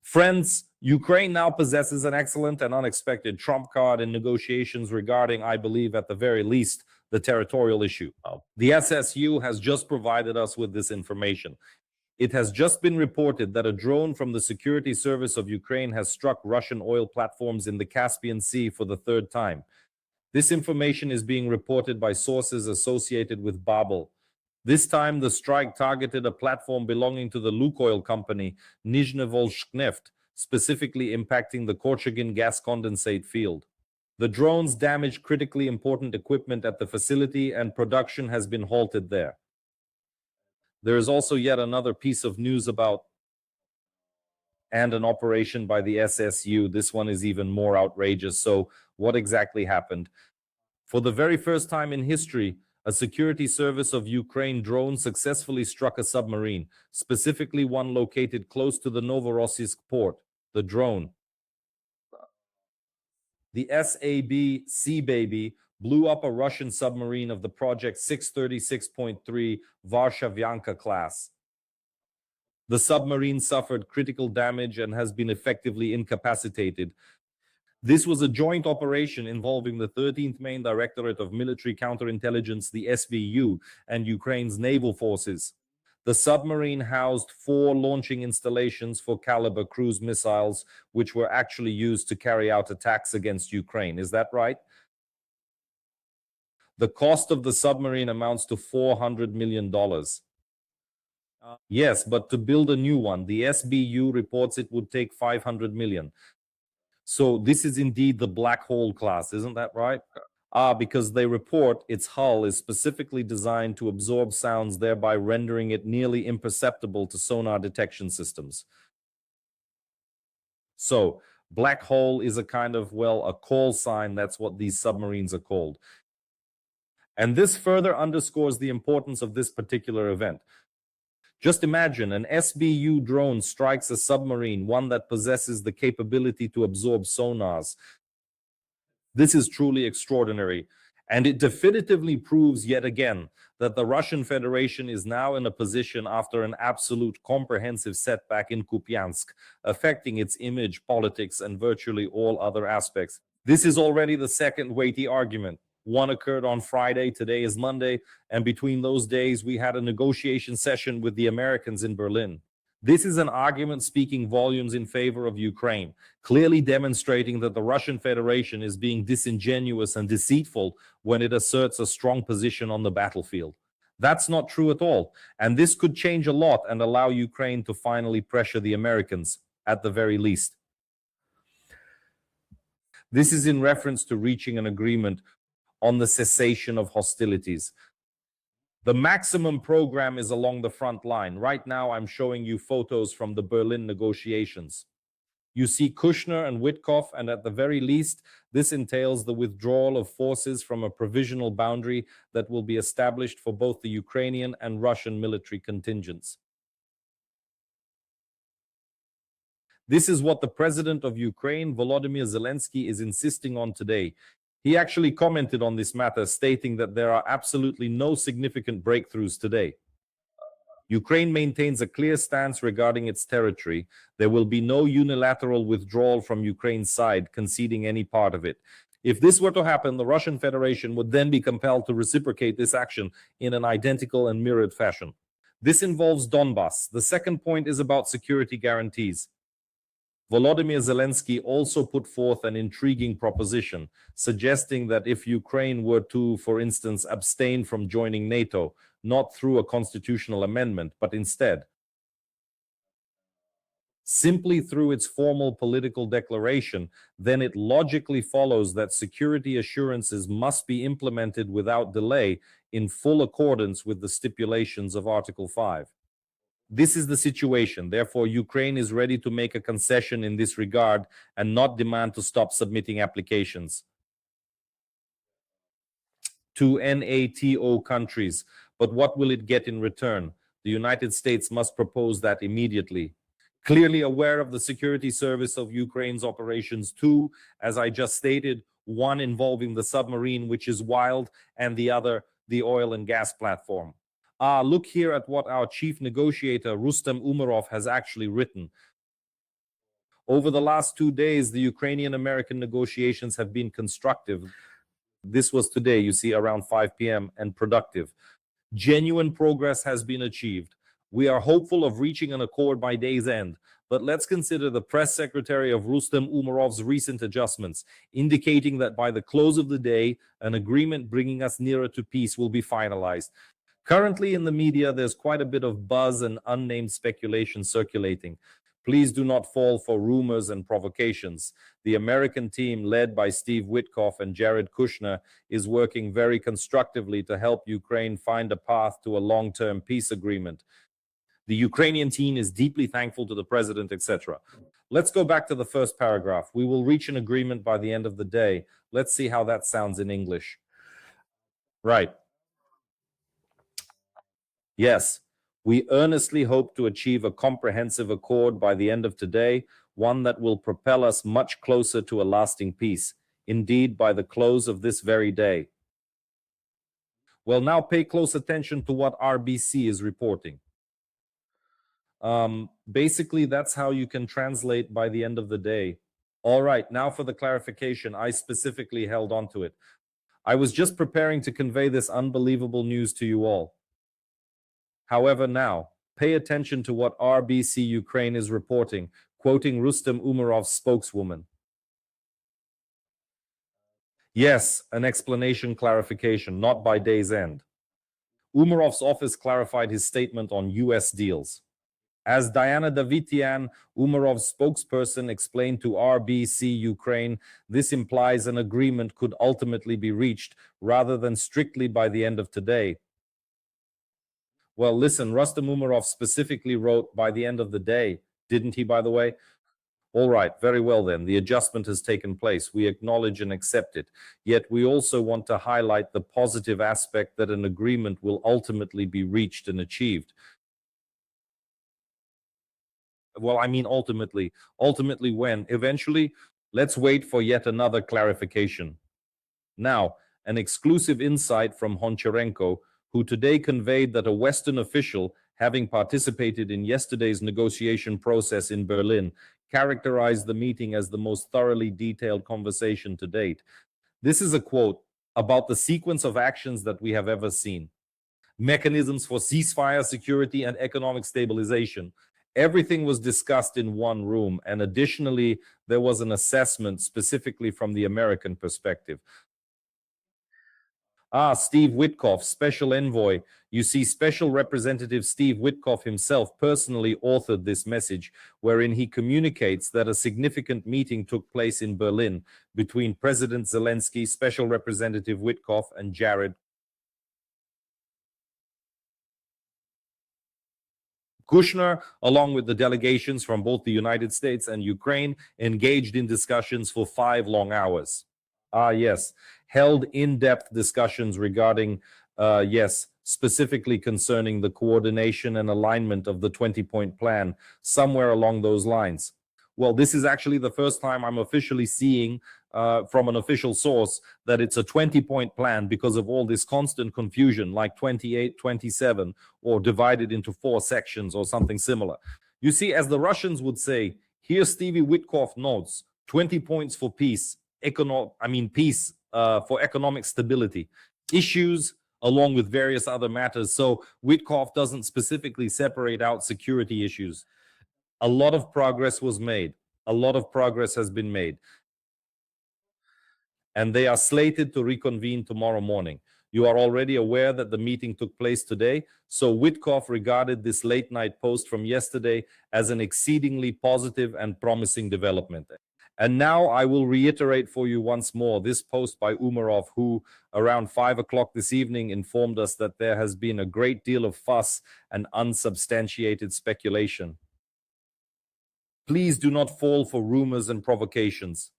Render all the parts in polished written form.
Friends, Ukraine now possesses an excellent and unexpected trump card in negotiations regarding, I believe, at the very least, the territorial issue. The SSU has just provided us with this information. It has just been reported that a drone from the Security Service of Ukraine has struck Russian oil platforms in the Caspian Sea for the third time. This information is being reported by sources associated with Babel. This time, the strike targeted a platform belonging to the Lukoil company, Nizhnevolzhsk, specifically impacting the Korchagin gas condensate field. The drones damaged critically important equipment at the facility, and production has been halted there. There is also yet another piece of news about an operation by the SSU. This one is even more outrageous. So what exactly happened? For the very first time in history, a security service of Ukraine drone successfully struck a submarine, specifically one located close to the Novorossiysk port. The drone, the SAB Sea Baby, blew up a Russian submarine of the Project 636.3 Varshavyanka class. The submarine suffered critical damage and has been effectively incapacitated. This was a joint operation involving the 13th Main Directorate of Military Counterintelligence, the SBU, and Ukraine's naval forces. The submarine housed 4 launching installations for Caliber cruise missiles, which were actually used to carry out attacks against Ukraine. Is that right? The cost of the submarine amounts to $400 million. Yes, but to build a new one, the SBU reports it would take $500 million. So this is indeed the black hole class, isn't that right? Because they report its hull is specifically designed to absorb sounds, thereby rendering it nearly imperceptible to sonar detection systems. So black hole is a kind of, well, a call sign. That's what these submarines are called. And this further underscores the importance of this particular event. Just imagine an SBU drone strikes a submarine, one that possesses the capability to absorb sonars. This is truly extraordinary, and it definitively proves yet again that the Russian Federation is now in a position after an absolute comprehensive setback in Kupiansk, affecting its image, politics, and virtually all other aspects. This is already the second weighty argument. One occurred on Friday, today is Monday, and between those days we had a negotiation session with the Americans in Berlin. This is an argument speaking volumes in favor of Ukraine, clearly demonstrating that the Russian Federation is being disingenuous and deceitful when it asserts a strong position on the battlefield. That's not true at all, and this could change a lot and allow Ukraine to finally pressure the Americans, at the very least. This is in reference to reaching an agreement on the cessation of hostilities. The maximum program is along the front line. Right now, I'm showing you photos from the Berlin negotiations. You see Kushner and Witkoff, and at the very least, this entails the withdrawal of forces from a provisional boundary that will be established for both the Ukrainian and Russian military contingents. This is what the president of Ukraine, Volodymyr Zelensky, is insisting on today. He actually commented on this matter, stating that there are absolutely no significant breakthroughs today. Ukraine maintains a clear stance regarding its territory. There will be no unilateral withdrawal from Ukraine's side, conceding any part of it. If this were to happen, the Russian Federation would then be compelled to reciprocate this action in an identical and mirrored fashion. This involves Donbass. The second point is about security guarantees. Volodymyr Zelensky also put forth an intriguing proposition, suggesting that if Ukraine were to, for instance, abstain from joining NATO, not through a constitutional amendment, but instead simply through its formal political declaration, then it logically follows that security assurances must be implemented without delay in full accordance with the stipulations of Article 5. This is the situation. Therefore, Ukraine is ready to make a concession in this regard and not demand to stop submitting applications to NATO countries. But what will it get in return? The United States must propose that immediately. Clearly aware of the security service of Ukraine's operations, two, as I just stated, one involving the submarine, which is wild, and the other, the oil and gas platform. Look here at what our chief negotiator, Rustem Umerov, has actually written. Over the last 2 days, the Ukrainian-American negotiations have been constructive. This was today, you see, around 5 p.m. and productive. Genuine progress has been achieved. We are hopeful of reaching an accord by day's end. But let's consider the press secretary of Rustem Umerov's recent adjustments, indicating that by the close of the day, an agreement bringing us nearer to peace will be finalized. Currently in the media, there's quite a bit of buzz and unnamed speculation circulating. Please do not fall for rumors and provocations. The American team, led by Steve Witkoff and Jared Kushner, is working very constructively to help Ukraine find a path to a long-term peace agreement. The Ukrainian team is deeply thankful to the president, etc. Let's go back to the first paragraph. We will reach an agreement by the end of the day. Let's see how that sounds in English. Right. Yes, we earnestly hope to achieve a comprehensive accord by the end of today, one that will propel us much closer to a lasting peace, indeed by the close of this very day. Well, now pay close attention to what RBC is reporting. Basically, that's how you can translate by the end of the day. All right, now for the clarification, I specifically held on to it. I was just preparing to convey this unbelievable news to you all. However, now, pay attention to what RBC Ukraine is reporting, quoting Rustem Umerov's spokeswoman. Yes, an explanation clarification, not by day's end. Umerov's office clarified his statement on U.S. deals. As Diana Davitian, Umerov's spokesperson, explained to RBC Ukraine, this implies an agreement could ultimately be reached rather than strictly by the end of today. Well, listen, Rustem Umerov specifically wrote by the end of the day, didn't he, by the way? All right, very well then. The adjustment has taken place. We acknowledge and accept it. Yet we also want to highlight the positive aspect that an agreement will ultimately be reached and achieved. Well, I mean ultimately. Ultimately when? Eventually? Let's wait for yet another clarification. Now, an exclusive insight from Honcharenko, who today conveyed that a Western official, having participated in yesterday's negotiation process in Berlin, characterized the meeting as the most thoroughly detailed conversation to date. This is a quote about the sequence of actions that we have ever seen. Mechanisms for ceasefire, security, and economic stabilization. Everything was discussed in one room, and additionally, there was an assessment specifically from the American perspective. Steve Witkoff, Special Envoy. You see, Special Representative Steve Witkoff himself personally authored this message, wherein he communicates that a significant meeting took place in Berlin between President Zelensky, Special Representative Witkoff, and Jared Kushner, along with the delegations from both the United States and Ukraine, engaged in discussions for 5 long hours. Yes, held in-depth discussions regarding, specifically concerning the coordination and alignment of the 20-point plan, somewhere along those lines. Well, this is actually the first time I'm officially seeing from an official source that it's a 20-point plan because of all this constant confusion, like 28, 27, or divided into 4 sections or something similar. You see, as the Russians would say, here Stevie Witkoff notes, 20 points for peace, peace for economic stability, issues along with various other matters. So Witkoff doesn't specifically separate out security issues. A lot of progress was made. A lot of progress has been made. And they are slated to reconvene tomorrow morning. You are already aware that the meeting took place today. So Witkoff regarded this late night post from yesterday as an exceedingly positive and promising development. And now I will reiterate for you once more this post by Umerov, who around 5 o'clock this evening informed us that there has been a great deal of fuss and unsubstantiated speculation. Please do not fall for rumors and provocations.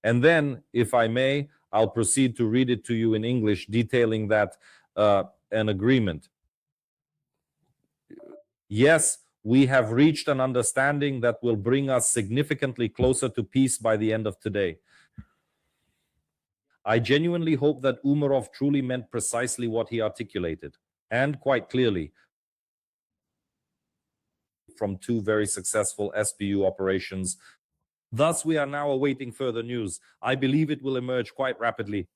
And then, if I may, I'll proceed to read it to you in English, detailing that an agreement. Yes, we have reached an understanding that will bring us significantly closer to peace by the end of today. I genuinely hope that Umerov truly meant precisely what he articulated, and quite clearly. from 2 very successful SBU operations. Thus, we are now awaiting further news. I believe it will emerge quite rapidly.